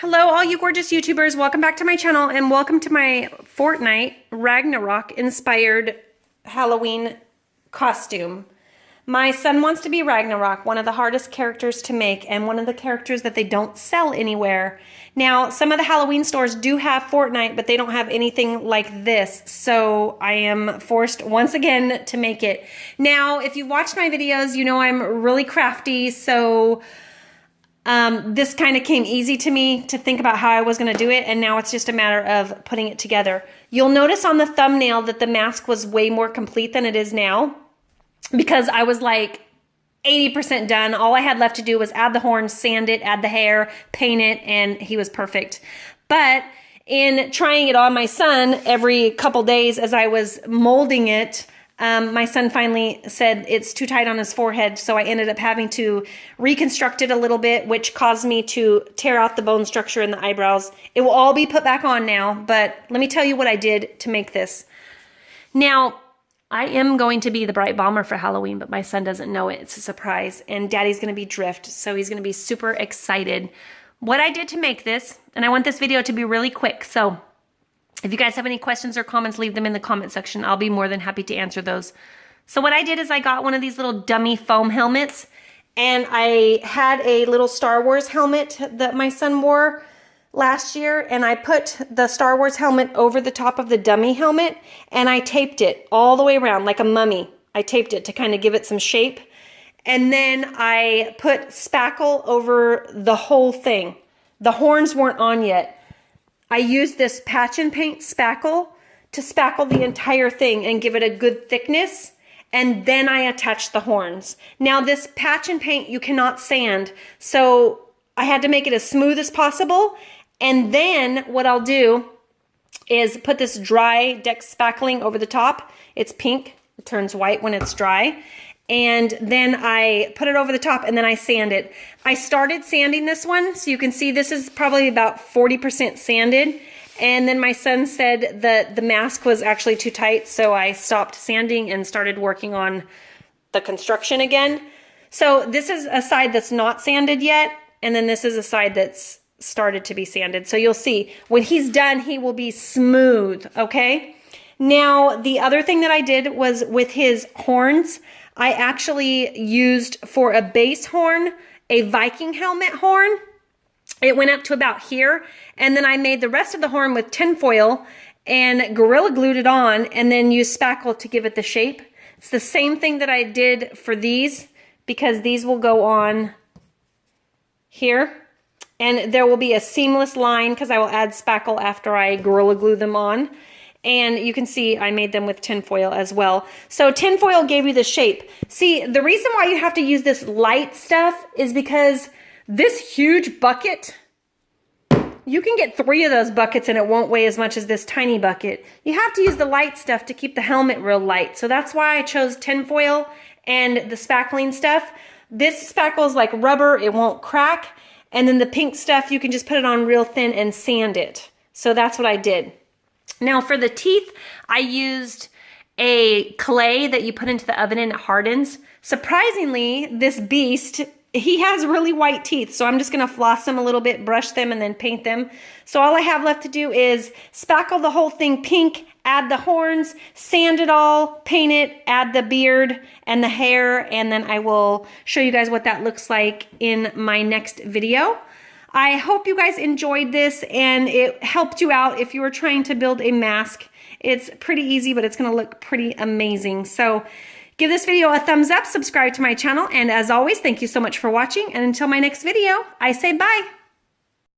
Hello, all you gorgeous YouTubers. Welcome back to my channel and welcome to my Fortnite Ragnarok inspired Halloween costume. My son wants to be Ragnarok, one of the hardest characters to make and one of the characters that they don't sell anywhere. Now, some of the Halloween stores do have Fortnite, but they don't have anything like this. So I am forced once again to make it. Now, if you've watched my videos, you know I'm really crafty, so this kind of came easy to me to think about how I was going to do it, and now it's just a matter of putting it together. You'll notice on the thumbnail that the mask was way more complete than it is now because I was like 80% done. All I had left to do was add the horns, sand it, add the hair, paint it, and he was perfect. But in trying it on my son every couple days as I was molding it, my son finally said it's too tight on his forehead, so I ended up having to reconstruct it a little bit, which caused me to tear out the bone structure in the eyebrows. It will all be put back on now, but let me tell you what I did to make this. Now, I am going to be the Bright Bomber for Halloween, but my son doesn't know it. It's a surprise, and Daddy's going to be Drift, so he's going to be super excited. What I did to make this, and I want this video to be really quick, so if you guys have any questions or comments, leave them in the comment section. I'll be more than happy to answer those. So what I did is I got one of these little dummy foam helmets, and I had a little Star Wars helmet that my son wore last year, and I put the Star Wars helmet over the top of the dummy helmet, and I taped it all the way around like a mummy. I taped it to kind of give it some shape, and then I put spackle over the whole thing. The horns weren't on yet. I used this patch and paint spackle to spackle the entire thing and give it a good thickness, and then I attached the horns. Now this patch and paint you cannot sand, so I had to make it as smooth as possible, and then what I'll do is put this dry deck spackling over the top. It's pink, it turns white when it's dry. And then I put it over the top and then I sand it. I started sanding this one, so you can see this is probably about 40% sanded. And then my son said that the mask was actually too tight, so I stopped sanding and started working on the construction again. So this is a side that's not sanded yet, and then this is a side that's started to be sanded. So you'll see, when he's done, he will be smooth, okay? Now, the other thing that I did was with his horns, I actually used for a base horn, a Viking helmet horn. It went up to about here, and then I made the rest of the horn with tinfoil and Gorilla Glued it on, and then used spackle to give it the shape. It's the same thing that I did for these, because these will go on here, and there will be a seamless line because I will add spackle after I Gorilla Glue them on. And you can see I made them with tinfoil as well. So tinfoil gave you the shape. See, the reason why you have to use this light stuff is because this huge bucket, you can get 3 of those buckets and it won't weigh as much as this tiny bucket. You have to use the light stuff to keep the helmet real light. So that's why I chose tinfoil and the spackling stuff. This spackle is like rubber, it won't crack. And then the pink stuff, you can just put it on real thin and sand it. So that's what I did. Now for the teeth, I used a clay that you put into the oven and it hardens. Surprisingly, this beast, he has really white teeth, so I'm just gonna floss them a little bit, brush them, and then paint them. So all I have left to do is spackle the whole thing pink, add the horns, sand it all, paint it, add the beard and the hair, and then I will show you guys what that looks like in my next video. I hope you guys enjoyed this and it helped you out if you were trying to build a mask. It's pretty easy, but it's going to look pretty amazing. So give this video a thumbs up, subscribe to my channel, and as always, thank you so much for watching. And until my next video, I say bye.